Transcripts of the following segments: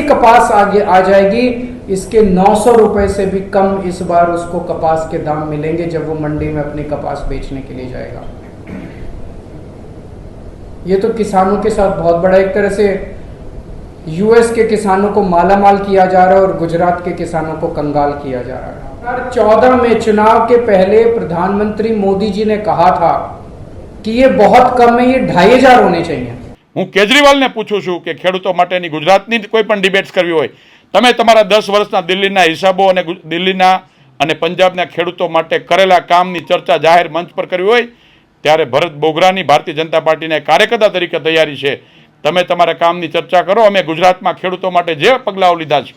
की कपास आ जाएगी, इसके 900 रुपए से भी कम इस बार उसको कपास के दाम मिलेंगे जब वो मंडी में अपनी कपास बेचने के लिए जाएगा। ये तो किसानों के साथ बहुत बड़ा, एक तरह से यूएस के किसानों को मालामाल किया जा रहा है और गुजरात के किसानों को कंगाल किया जा रहा है। 2014 में चुनाव के पहले प्रधानमंत्री मोदी जी ने कहा था कि ये बहुत कम है, ये 2500 होने चाहिए। હું કેજરીવાલને પૂછું છું કે ખેડૂતો માટેની ગુજરાતની કોઈ પણ ડિબેટ્સ કરવી હોય, તમે તમારા 10 વર્ષના દિલ્હીના હિસાબો અને દિલ્હીના અને પંજાબના ખેડૂતો માટે કરેલા કામની ચર્ચા જાહેર મંચ પર કરવી હોય, ત્યારે ભરત બોગરાની ભારતીય જનતા પાર્ટીના કાર્યકર્તા તરીકે તૈયારી છે। તમે તમારા કામની ચર્ચા કરો, અમે ગુજરાતમાં ખેડૂતો માટે જે પગલાઓ લીધા છે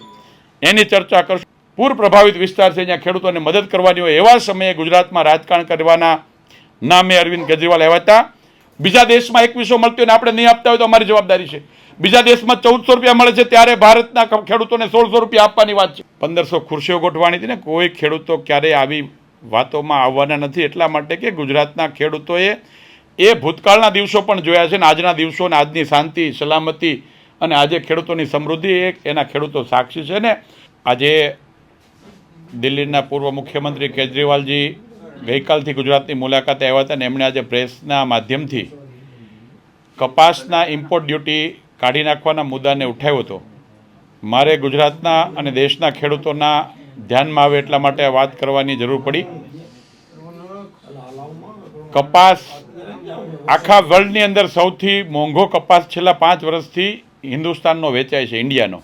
એની ચર્ચા કરશું। પૂર પ્રભાવિત વિસ્તાર છે જ્યાં ખેડૂતોને મદદ કરવાની હોય એવા સમયે ગુજરાતમાં રાજકારણ કરવાના નામે અરવિંદ કેજરીવાલ આવ્યા હતા। બીજા દેશમાં 2100 મળતી હોય ને આપણે નહીં આપતા હોય તો અમારી જવાબદારી છે। બીજા દેશમાં 1400 રૂપિયા મળે છે ત્યારે ભારતના ખેડૂતોને 1600 રૂપિયા આપવાની વાત છે। 1500 ખુરશીઓ ગોઠવાની હતી ને, કોઈ ખેડૂતો ક્યારેય આવી વાતોમાં આવવાના નથી, એટલા માટે કે ગુજરાતના ખેડૂતોએ એ ભૂતકાળના દિવસો પણ જોયા છે ને આજના દિવસો ને આજની શાંતિ સલામતી અને આજે ખેડૂતોની સમૃદ્ધિ એના ખેડૂતો સાક્ષી છે ને। આજે દિલ્હીના પૂર્વ મુખ્યમંત્રી કેજરીવાલજી ગઈકાલથી ગુજરાતની મુલાકાતે આવ્યા હતા ને એમણે આજે પ્રેસના માધ્યમથી કપાસના ઇમ્પોર્ટ ડ્યુટી કાઢી નાખવાના મુદ્દાને ઉઠાવ્યો હતો। મારે ગુજરાતના અને દેશના ખેડૂતોના ધ્યાનમાં આવે એટલા માટે આ વાત કરવાની જરૂર પડી। કપાસ આખા વર્લ્ડની અંદર સૌથી મોંઘો કપાસ છેલ્લા 5 વર્ષથી હિન્દુસ્તાનનો વેચાય છે, ઇન્ડિયાનો।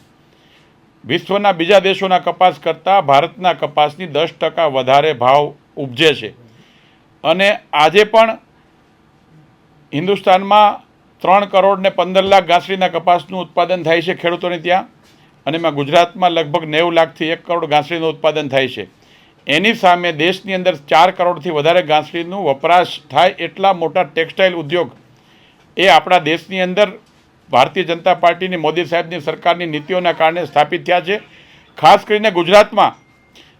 વિશ્વના બીજા દેશોના કપાસ કરતાં ભારતના કપાસની 10% વધારે ભાવ ઉપજે છે અને આજે પણ હિન્દુસ્તાનમાં 3 કરોડ ને 15 લાખ ગાંસડીના કપાસનું ઉત્પાદન થાય છે ખેડૂતોને ત્યાં, અને એમાં ગુજરાતમાં લગભગ 90 લાખથી 1 કરોડ ગાંસડીનું ઉત્પાદન થાય છે। એની સામે દેશની અંદર 4 કરોડથી વધારે ગાંસડીનું વપરાશ થાય એટલા મોટા ટેક્સટાઇલ ઉદ્યોગ એ આપણા દેશની અંદર ભારતીય જનતા પાર્ટીની મોદી સાહેબની સરકારની નીતિઓના કારણે સ્થાપિત થયા છે। ખાસ કરીને ગુજરાતમાં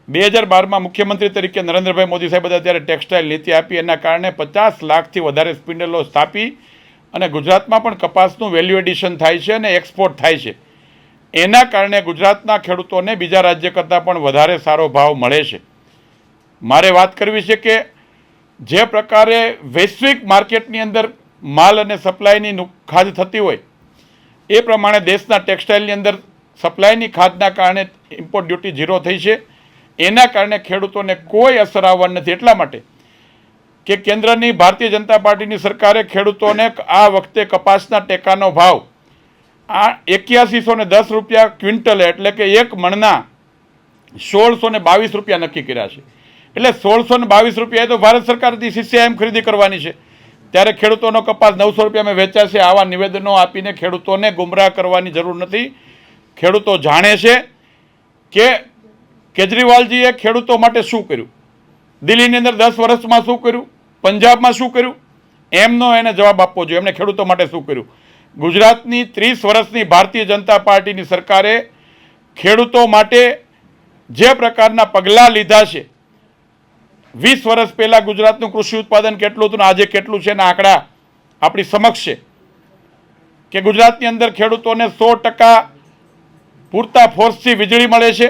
2012માં મુખ્યમંત્રી તરીકે નરેન્દ્રભાઈ મોદી સાહેબ હતા ત્યારે ટેક્સટાઇલ નીતિ આપી, એના કારણે 50 લાખથી વધારે સ્પિન્ડલો સ્થાપી અને ગુજરાતમાં પણ કપાસનું વેલ્યુ એડિશન થાય છે અને એક્સપોર્ટ થાય છે। એના કારણે ગુજરાતના ખેડૂતોને બીજા રાજ્ય કરતાં પણ વધારે સારો ભાવ મળે છે। મારે વાત કરવી છે કે જે પ્રકારે વૈશ્વિક માર્કેટની અંદર માલ અને સપ્લાયની ખાધ થતી હોય એ પ્રમાણે દેશના ટેક્સટાઇલની અંદર સપ્લાયની ખાધના કારણે ઇમ્પોર્ટ ડ્યુટી 0 થઈ છે। એના કારણે ખેડૂતોને કોઈ અસર આવવાની નથી, એટલા માટે કે કેન્દ્રની ભારતીય જનતા પાર્ટીની સરકારે ખેડૂતોને આ વખતે કપાસના ટેકાનો ભાવ આ 8110 રૂપિયા ક્વિન્ટલે એટલે કે એક મણના 1622 રૂપિયા નક્કી કર્યા છે। એટલે 1622 રૂપિયા તો ભારત સરકારથી સીસીઆઈએમ ખરીદી કરવાની છે, ત્યારે ખેડૂતોનો કપાસ 900 રૂપિયામાં વેચાશે। આવા નિવેદનો આપીને ખેડૂતોને ગુમરાહ કરવાની જરૂર નથી। ખેડૂતો જાણે છે કે કેજરીવાલજીએ ખેડૂતો માટે શું કર્યું, દિલ્હીની અંદર 10 વર્ષમાં શું કર્યું, પંજાબમાં શું કર્યું, એમનો એને જવાબ આપવો જોઈએ। એમણે ખેડૂતો માટે શું કર્યું? ગુજરાતની 30 વર્ષની ભારતીય જનતા પાર્ટીની સરકારે ખેડૂતો માટે જે પ્રકારના પગલાં લીધા છે, 20 વર્ષ પહેલાં ગુજરાતનું કૃષિ ઉત્પાદન કેટલું હતું ને આજે કેટલું છે એના આંકડા આપણી સમક્ષ છે કે ગુજરાતની અંદર ખેડૂતોને 100% પૂરતા ફોર્સથી વીજળી મળે છે।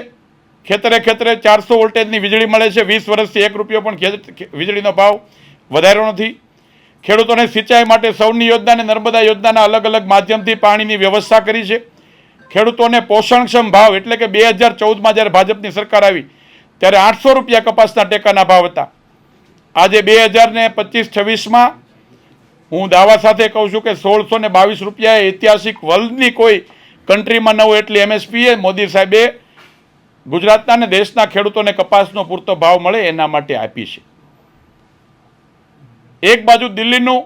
ખેતરે ખેતરે 400 વોલ્ટેજની વીજળી મળે છે। 20 વર્ષથી 1 રૂપિયો પણ વીજળીનો ભાવ વધાર્યો નથી। ખેડૂતોને સિંચાઈ માટે સૌની યોજના અને નર્મદા યોજનાના અલગ અલગ માધ્યમથી પાણીની વ્યવસ્થા કરી છે। ખેડૂતોને પોષણક્ષમ ભાવ એટલે કે 2014માં જ્યારે ભાજપની સરકાર આવી ત્યારે 800 રૂપિયા કપાસના ટેકાના ભાવ હતા। આજે 2025-26માં હું દાવા સાથે કહું છું કે 1622 રૂપિયા ઐતિહાસિક વર્લ્ડની કોઈ કન્ટ્રીમાં ન હોય એટલી એમએસપી મોદી સાહેબે ગુજરાતના અને દેશના ખેડૂતોને કપાસનો પૂરતો ભાવ મળે એના માટે આપી છે। એક બાજુ દિલ્હીનું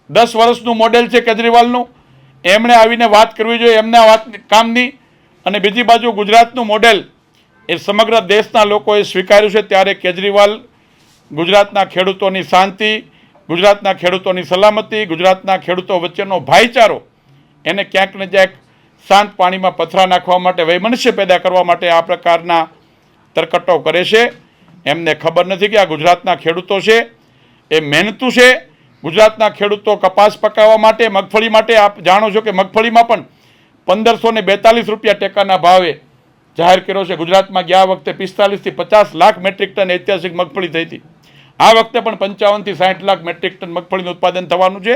10 વર્ષનું મોડેલ છે કેજરીવાલનું, એમણે આવીને વાત કરવી જોઈએ એમના વાત કામની, અને બીજી બાજુ ગુજરાતનું મોડેલ એ સમગ્ર દેશના લોકોએ સ્વીકાર્યું છે। ત્યારે કેજરીવાલ ગુજરાતના ખેડૂતોની શાંતિ, ગુજરાતના ખેડૂતોની સલામતી, ગુજરાતના ખેડૂતો વચ્ચેનો ભાઈચારો એને ક્યાંક ને ક્યાંક શાંત પાણીમાં પથરા નાખવા માટે, વૈમનસ્ય પેદા કરવા માટે આ પ્રકારના તરકટો કરે છે। એમને ખબર નથી કે આ ગુજરાતના ખેડૂતો છે એ મહેનતુ છે। ગુજરાતના ખેડૂતો કપાસ પકાવવા માટે, મગફળી માટે, આપ જાણો છો કે મગફળીમાં પણ 1542 રૂપિયા ટેકાના ભાવે જાહેર કર્યો છે. ગુજરાતમાં ગયા વખતે 45 થી 50 લાખ મેટ્રિક ટન ઐતિહાસિક મગફળી થઈ હતી. આ વખતે પણ 55 થી 60 લાખ મેટ્રિક ટન મગફળીનું ઉત્પાદન થવાનું છે.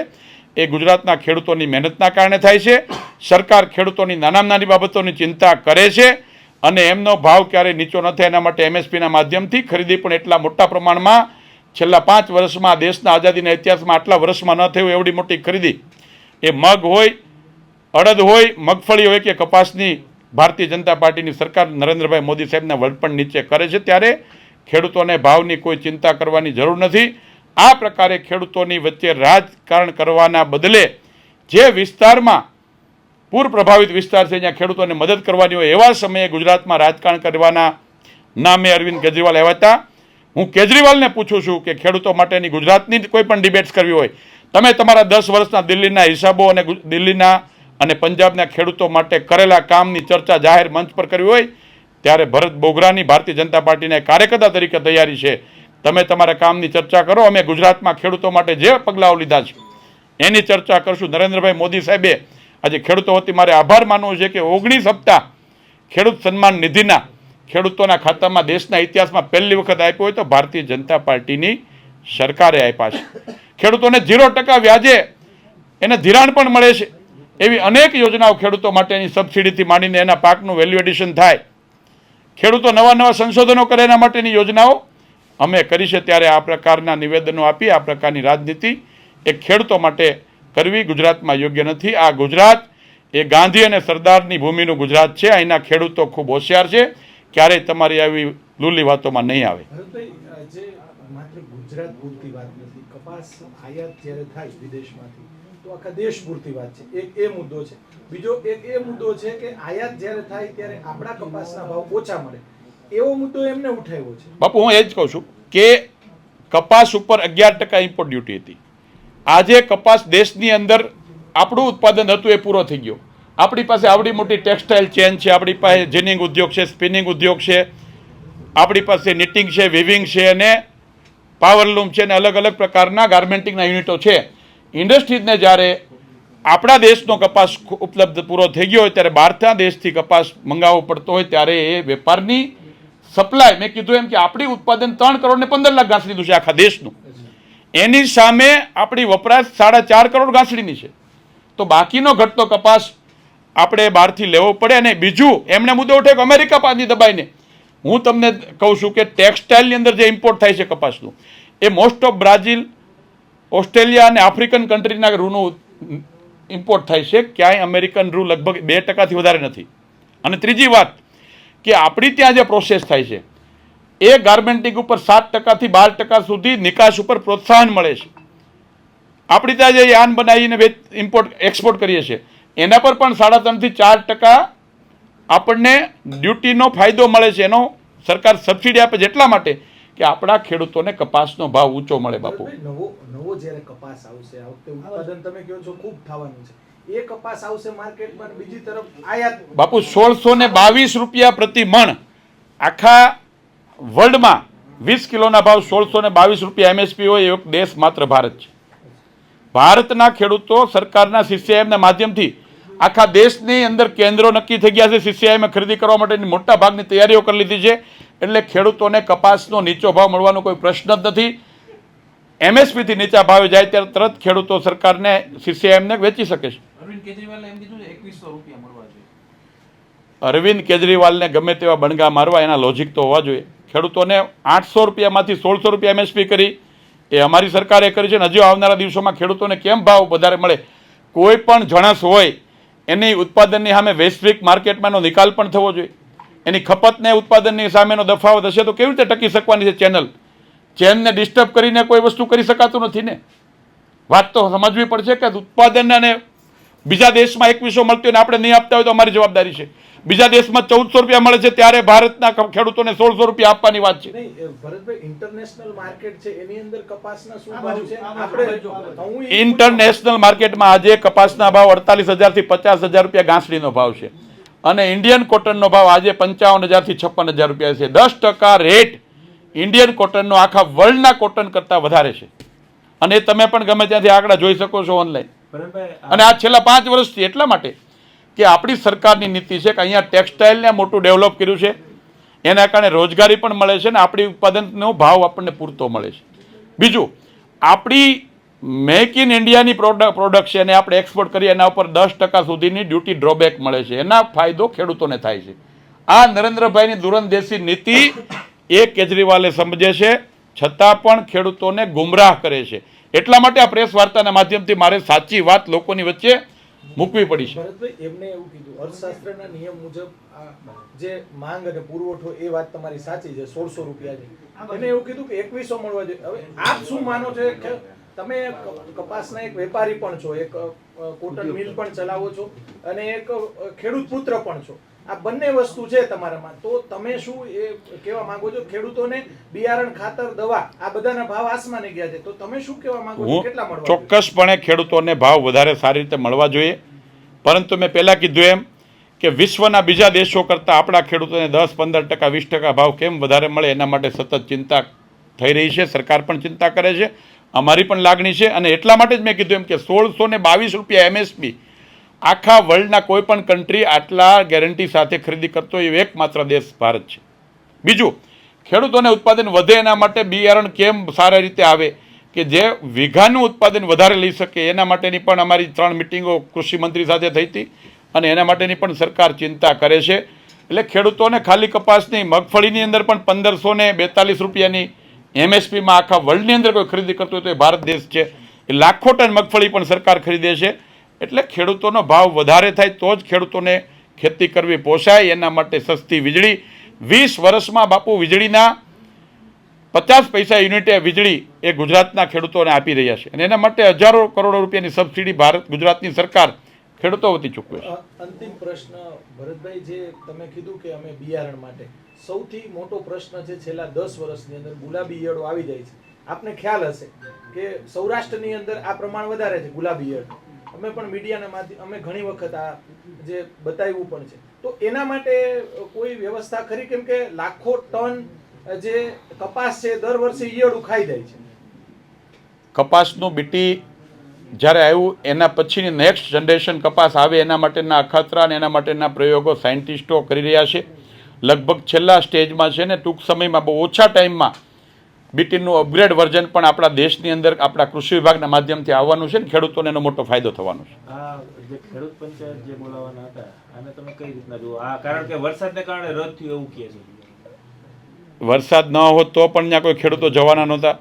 એ ગુજરાતના ખેડૂતોની મહેનતના કારણે થાય છે. સરકાર ખેડૂતોની નાનામાં નાની બાબતોની ચિંતા કરે છે અને એમનો ભાવ ક્યારેય નીચો ન થાય એના માટે એમએસપીના માધ્યમથી ખરીદી પણ એટલા મોટા પ્રમાણમાં છેલ્લા 5 વર્ષમાં દેશના આઝાદીના ઇતિહાસમાં આટલા વર્ષમાં ન થયું એવડી મોટી ખરીદી એ મગ હોય, અડદ હોય, મગફળી હોય કે કપાસની ભારતીય જનતા પાર્ટીની સરકાર નરેન્દ્રભાઈ મોદી સાહેબના વડપણ નીચે કરે છે. ત્યારે ખેડૂતોને ભાવની કોઈ ચિંતા કરવાની જરૂર નથી. આ પ્રકારે ખેડૂતોની વચ્ચે રાજકારણ કરવાના બદલે જે વિસ્તારમાં પૂર પ્રભાવિત વિસ્તાર છે જ્યાં ખેડૂતોને મદદ કરવાની હોય એવા સમયે ગુજરાતમાં રાજકારણ કરવાના નામે અરવિંદ કેજરીવાલ આવ્યા હતા. હું કેજરીવાલને પૂછું છું કે ખેડૂતો માટેની ગુજરાતની કોઈ પણ ડિબેટ્સ કરવી હોય, તમે તમારા 10 વર્ષના દિલ્હીના હિસાબો અને દિલ્હીના અને પંજાબના ખેડૂતો માટે કરેલા કામની ચર્ચા જાહેર મંચ પર કરવી હોય ત્યારે ભરત બોગરાની ભારતીય જનતા પાર્ટીના કાર્યકર્તા તરીકે તૈયારી છે. તમે તમારા કામની ચર્ચા કરો. અમે ગુજરાતમાં ખેડૂતો માટે જે પગલાઓ લીધા છે એની ચર્ચા કરશું. નરેન્દ્રભાઈ મોદી સાહેબે આજે ખેડૂતો વતી મારે આભાર માનવો છે કે 19 હપ્તા ખેડૂત સન્માન નિધિના ખેડૂતોના ખાતામાં દેશના ઇતિહાસમાં પહેલી વખત આપ્યો હોય તો ભારતીય જનતા પાર્ટીની સરકારે આપ્યા છે. ખેડૂતોને 0% વ્યાજે એને ધિરાણ પણ મળે છે. એવી અનેક યોજનાઓ ખેડૂતો માટેની સબસિડીથી માંડીને એના પાકનું વેલ્યુ એડિશન થાય, ખેડૂતો નવા સંશોધનો કરે એના માટેની યોજનાઓ અમે કરી છે. ત્યારે આ પ્રકારના નિવેદનો આપી આ પ્રકારની રાજનીતિ એ ખેડૂતો માટે કરવી ગુજરાતમાં યોગ્ય નથી. આ ગુજરાત એ ગાંધી અને સરદારની ભૂમિનું ગુજરાત છે. અહીંના ખેડૂતો ખૂબ હોશિયાર છે. ક્યારેય તમારી આવી લૂલી વાતોમાં નહીં આવે. માત્ર ગુજરાત પૂરતી વાત નથી. કપાસ આયાત જ્યારે થાય વિદેશમાંથી તો આખા દેશ પૂરતી વાત છે. એક એ મુદ્દો છે. બીજો એક એ મુદ્દો છે કે આયાત જ્યારે થાય ત્યારે આપણા કપાસના ભાવ ઓછા મળે, એવો મુદ્દો એમને ઉઠાવ્યો છે. બાપુ હું એ જ કહું છું કે કપાસ ઉપર 11% ઇમ્પોર્ટ ડ્યુટી હતી. આજે કપાસ દેશની અંદર આપણું ઉત્પાદન હતું એ પૂરો થઈ ગયો. આપણી પાસે આવડી મોટી ટેક્સટાઇલ ચેન છે, આપણી પાસે જીનિંગ ઉદ્યોગ છે, સ્પિનિંગ ઉદ્યોગ છે, આપણી પાસે નિટિંગ છે, વિવિંગ છે અને પાવરલૂમ છે અને અલગ અલગ પ્રકારના ગાર્મેન્ટિંગના યુનિટો છે. ઇન્ડસ્ટ્રીઝને જ્યારે આપણા દેશનો કપાસ ઉપલબ્ધ પૂરો થઈ ગયો હોય ત્યારે બહારના દેશથી કપાસ મંગાવવો પડતો હોય ત્યારે એ વેપારની સપ્લાય, મેં કીધું એમ કે આપણી ઉત્પાદન 3 કરોડ ને 15 લાખ ગાંસડીનું છે આખા દેશનું. એની સામે આપણી વપરાશ 4.5 કરોડ ગાંસડીની છે. તો બાકીનો ઘટતો કપાસ આપણે બહારથી લેવો પડે. અને બીજું એમણે મુદ્દો ઉઠાવ્યો અમેરિકા પાછી દબાઈને. હું તમને કહું છું કે ટેક્સટાઇલની અંદર જે ઇમ્પોર્ટ થાય છે કપાસનું એ મોસ્ટ ઓફ બ્રાઝિલ, ઓસ્ટ્રેલિયા અને આફ્રિકન કન્ટ્રીના રૂનું ઇમ્પોર્ટ થાય છે. ક્યાંય અમેરિકન રૂ લગભગ 2%થી વધારે નથી. અને ત્રીજી વાત કે આપણી ત્યાં જે પ્રોસેસ થાય છે એ ગાર્મેન્ટિંગ ઉપર 7% થી 12% સુધી નિકાસ ઉપર પ્રોત્સાહન મળે છે. આપણી ત્યાં જે યાન બનાવીને ઇમ્પોર્ટ એક્સપોર્ટ કરીએ છીએ એના પર પણ 3.5 થી 4% આપણને ડ્યુટીનો ફાયદો મળે છે. એનો સરકાર સબસિડી આપે છે એટલા માટે કે આપણા ખેડૂતોને કપાસનો ભાવ ઊંચો મળે. બાપુ નવો જ્યારે કપાસ આવશે આ વખતે ઉત્પાદન તમે કહો છો ખૂબ થવાનું છે. એ કપાસ આવશે માર્કેટમાં, બીજી તરફ આયાત. બાપુ 1622 રૂપિયા પ્રતિ મણ આખા વર્લ્ડમાં 20 કિલોના ભાવ 1622 રૂપિયા એમએસપી હોય એક દેશ માત્ર ભારત છે. ભારતના ખેડૂતો સરકારના સીસીઆઈએમના માધ્યમથી આખા દેશની અંદર કેન્દ્રો નક્કી થઈ ગયા છે. સીસીઆઈએમ ખરીદી કરવા માટેની મોટા ભાગની તૈયારીઓ કરી લીધી છે. એટલે ખેડૂતોને કપાસનો નીચો ભાવ મળવાનો કોઈ પ્રશ્ન જ નથી. એમએસપીથી નીચા ભાવે જાય ત્યારે તરત ખેડૂતો સરકારને સીસીઆઈએમને વેચી શકે છે. અરવિંદ કેજરીવાલે એમ કીધું છે 2100 રૂપિયા મળવા જોઈએ. અરવિંદ કેજરીવાલને ગમે તેવા બણગા મારવા એના લોજિક તો હોવા જોઈએ. ખેડૂતોને 800 રૂપિયામાંથી 1600 રૂપિયા એમએસપી કરી એ અમારી સરકારે કરી છે. અને હજુ આવનારા દિવસોમાં ખેડૂતોને કેમ ભાવ વધારે મળે? કોઈ પણ જણસ હોય એની ઉત્પાદનની સામે વૈશ્વિક માર્કેટમાં એનો નિકાલ પણ થવો જોઈએ. એની ખપતને ઉત્પાદનની સામેનો તફાવત હશે તો કેવી રીતે ટકી શકવાની છે ચેનને ડિસ્ટર્બ કરીને કોઈ વસ્તુ કરી શકાતું નથી ને. વાત તો સમજવી પડશે કે ઉત્પાદન અને બીજા દેશમાં 2100 મળતી હોય ને આપણે નહીં આપતા હોય તો અમારી જવાબદારી છે. બીજા દેશમાં 1400 રૂપિયા મળે છે ત્યારે ભારતના ખેડૂતોને 1600 રૂપિયા આપવાની વાત છે. ભરતભાઈ ઇન્ટરનેશનલ માર્કેટ છે એની અંદર કપાસના શું ભાવ છે? આપણે ઇન્ટરનેશનલ માર્કેટમાં આજે કપાસના ભાવ 48,000 થી 50,000 રૂપિયા ગાંસડીનો ભાવ છે અને ઇન્ડિયન કોટનનો ભાવ આજે 55,000 થી 56,000 રૂપિયા છે. 10% રેટ ઇન્ડિયન કોટનનો આખા વર્લ્ડના કોટન કરતાં વધારે છે. અને તમે પણ ગમે ત્યાંથી આંકડા જોઈ શકો છો ઓનલાઈન. અને આ છેલ્લા 5 વર્ષથી એટલા માટે કે આપણી સરકારની નીતિ છે કે અહીંયા ટેક્સટાઇલને મોટું ડેવલપ કર્યું છે, એના કારણે રોજગારી પણ મળે છે અને આપણી ઉત્પાદનનો ભાવ આપણને પૂરતો મળે છે. બીજું, આપણી મેક ઇન ઇન્ડિયાની પ્રોડક્ટ છે અને આપણે એક્સપોર્ટ કરીએ એના ઉપર 10% સુધીની ડ્યુટી ડ્રોબેક મળે છે, એના ફાયદો ખેડૂતોને થાય છે. આ નરેન્દ્રભાઈની દૂરંદેશી નીતિ એ કેજરીવાલે સમજે છે, છતાં પણ ખેડૂતોને ગુમરાહ કરે છે. એટલા માટે આ પ્રેસ વાર્તાના માધ્યમથી મારે સાચી વાત લોકોની વચ્ચે મૂકવી પડી છે. ભરતભાઈ, એમને એવું કીધું અર્થશાસ્ત્રના નિયમ મુજબ આ જે માંગ અને પુરવઠો એ વાત તમારી સાચી છે, 1600 રૂપિયાની. એને એવું કીધું કે 2100 મળવા જોઈએ. હવે આપ શું માનો છો કે તમે કપાસના એક વેપારી પણ છો, એક કોટન મિલ પણ ચલાવો છો અને એક ખેડૂત પુત્ર પણ છો, આ બંને વસ્તુ છે તમારામાં, તો તમે શું એ કહેવા માંગો છો ખેડૂતોને બિયારણ, ખાતર, દવા આ બધાના ભાવ આસમાને ગયા છે, તો તમે શું કહેવા માંગો છો, કેટલા મળવા જોઈએ? ચોક્કસપણે ખેડૂતોને ભાવ વધારે સારી રીતે મળવા જોઈએ, પરંતુ મેં પહેલાં કીધું એમ કે વિશ્વના બીજા દેશો કરતાં આપણા ખેડૂતોને 10-15%, 20% ભાવ કેમ વધારે મળે એના માટે સતત ચિંતા થઈ રહી છે. સરકાર પણ ચિંતા કરે છે, અમારી પણ લાગણી છે. અને એટલા માટે જ મેં કીધું એમ કે 1622 રૂપિયા MSP આખા વર્લ્ડના કોઈ પણ કન્ટ્રી આટલા ગેરંટી સાથે ખરીદી કરતો એ એકમાત્ર દેશ ભારત છે. બીજું, ખેડૂતોને ઉત્પાદન વધે એના માટે બિયારણ કેમ સારી રીતે આવે કે જે વીઘાનું ઉત્પાદન વધારે લઈ શકે એના માટેની પણ અમારી 3 મિટિંગો કૃષિ મંત્રી સાથે થઈ હતી અને એના માટેની પણ સરકાર ચિંતા કરે છે. એટલે ખેડૂતોને ખાલી કપાસની, મગફળીની અંદર પણ 1542 રૂપિયાની MSPમાં આખા વર્લ્ડની અંદર કોઈ ખરીદી કરતું હોય તો એ ભારત દેશ છે. એ લાખો ટન મગફળી પણ સરકાર ખરીદે છે. એટલે ખેડૂતોનો ભાવ વધારે થાય તો જ ખેડૂતોને ખેતી કરવી પોસાય. એના માટે સસ્તી વીજળી 20 વર્ષમાં બાપુ વીજળીના 50 પૈસા યુનિટે વીજળી એ ગુજરાતના ખેડૂતોને આપી રહ્યા છે અને એના માટે હજારો કરોડો રૂપિયાની સબસિડી ગુજરાતની સરકાર ખેડૂતો વતી ચૂકવે છે. અંતિમ પ્રશ્ન ભરતભાઈ, જે તમે કીધું કે અમે બિયારણ માટે, સૌથી મોટો પ્રશ્ન છે છેલ્લા 10 વર્ષની અંદર ગુલાબી ઈયળો આવી જાય છે. આપને ખ્યાલ હશે કે સૌરાષ્ટ્રની અંદર આ પ્રમાણ વધારે છે ગુલાબી ઈયળ. અમે પણ મીડિયાના માધ્યમ અમે ઘણી વખત આ જે બતાવ્યું પણ છે, તો એના માટે કોઈ વ્યવસ્થા ખરી? કેમ કે લાખો ટન જે કપાસ છે દર વર્ષે ઈયળું ખાઈ જાય છે. કપાસનું બીટી જ્યારે આવ્યું એના પછીની નેક્સ્ટ જનરેશન કપાસ આવે એના માટેના અખતરા અને એના માટેના પ્રયોગો સાયન્ટિસ્ટો કરી રહ્યા છે. લગભગ છેલ્લા સ્ટેજમાં છે ને ટૂંક સમયમાં બહુ ઓછા ટાઈમમાં બીટીનું અપગ્રેડ વર્ઝન પણ આપણા દેશની અંદર આપણા કૃષિ વિભાગના માધ્યમથી આવવાનું છે ને ખેડૂતોને એનો મોટો ફાયદો થવાનો છે. આ જે ખેડૂત પંચાયત જે બોલાવવાના હતા આને તમે કઈ રીતના જુઓ? આ કારણ કે વરસાદને કારણે રદ થયું એવું કહે છે. વરસાદ ન હોત તો પણ ત્યાં કોઈ ખેડૂતો જવાના નહોતા.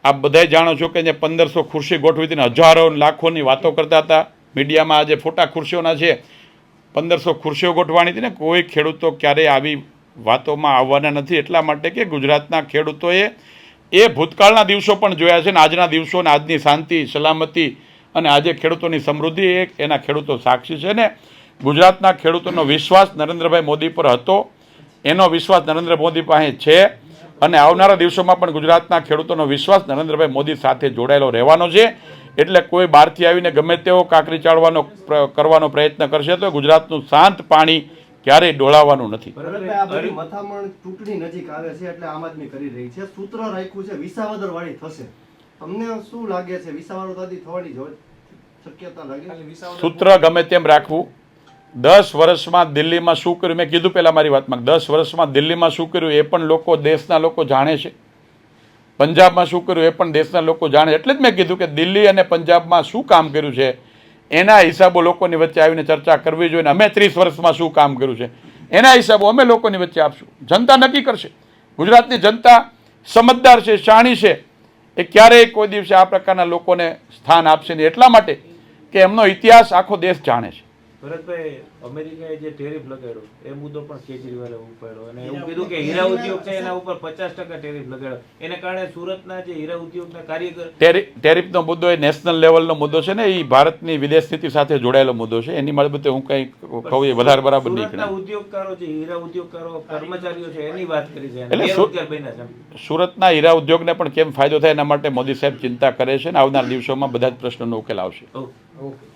આપ બધાય જાણો છો કે જે 1500 ખુરશી ગોઠવી હતી, હજારો લાખોની વાતો કરતા હતા મીડિયામાં. આજે ફોટા ખુરશીઓના છે, 1500 ખુરશીઓ ગોઠવાની હતી ને, કોઈ ખેડૂતો ક્યારેય આવી વાતોમાં આવવાના નથી. એટલા માટે કે ગુજરાતના ખેડૂતોએ એ ભૂતકાળના દિવસો પણ જોયા છે ને આજના દિવસો અને આજની શાંતિ, સલામતી અને આજે ખેડૂતોની સમૃદ્ધિ એ એના ખેડૂતો સાક્ષી છે. ને ગુજરાતના ખેડૂતોનો વિશ્વાસ નરેન્દ્રભાઈ મોદી પર હતો, એનો વિશ્વાસ નરેન્દ્ર મોદી પાસે છે અને આવનારા દિવસોમાં પણ ગુજરાતના ખેડૂતોનો વિશ્વાસ નરેન્દ્રભાઈ મોદી સાથે જોડાયેલો રહેવાનો છે. એટલે કોઈ બહારથી આવીને ગમે તેવો કાંકરી ચાળવાનો કરવાનો પ્રયત્ન કરશે તો ગુજરાતનું શાંત પાણી ક્યારેય ડોળાવવાનું નથી. આ બધી મથામણ ચૂંટણી નજીક આવે છે એટલે આમ આદમી કરી રહી છે. સૂત્ર રાખ્યું છે વિસાવદર વાળી થશે. તમને શું લાગે છે, વિસાવદર થવાની શક્યતા લાગે? સૂત્ર ગમે તેમ રાખવું. 10 વર્ષમાં દિલ્હીમાં શું કર્યું મેં કીધું પહેલાં મારી વાતમાં, 10 વર્ષમાં દિલ્હીમાં શું કર્યું એ પણ લોકો, દેશના લોકો જાણે છે. પંજાબમાં શું કર્યું એ પણ દેશના લોકો જાણે. એટલે જ મેં કીધું કે દિલ્હી અને પંજાબમાં શું કામ કર્યું છે એના હિસાબો લોકોની વચ્ચે આવીને ચર્ચા કરવી જોઈએ. અમે 30 વર્ષમાં શું કામ કર્યું છે એના હિસાબો અમે લોકોની વચ્ચે આપશું. જનતા નક્કી કરશે. ગુજરાતની જનતા સમજદાર છે, શાણી છે, એ ક્યારેય કોઈ દિવસે આ પ્રકારના લોકોને સ્થાન આપશે નહીં. એટલા માટે કે એમનો ઇતિહાસ આખો દેશ જાણે છે. ભરતભાઈ, અમેરિકાએ જે ટેરિફ લગાડ્યો એ મુદ્દો પણ કેજરીવાલે ઉપાડ્યો અને એવું કીધું કે હીરા ઉદ્યોગ છે એના ઉપર 50% ટેરિફ લગાડ્યો. એને કારણે સુરતના જે હીરા ઉદ્યોગના કારીગર ટેરિફનો મુદ્દો એ નેશનલ લેવલનો મુદ્દો છે ને, એ ભારતની વિદેશ નીતિ સાથે જોડાયેલો મુદ્દો છે. એની બાબતે હું કંઈ કહું એ વધારે બરાબર નહીં. સુરતના ઉદ્યોગકારો જે હીરા ઉદ્યોગકારો કર્મચારીઓ છે એની વાત કરી છે અને બેરોજગાર બન્યા છે. સુરતના હીરા ઉદ્યોગને પણ કેમ ફાયદો થાય એના માટે મોદી સાહેબ ચિંતા કરે છે અને આવનાર દિવસોમાં બધા જ પ્રશ્નોનો ઉકેલ આવશે. ઓકે.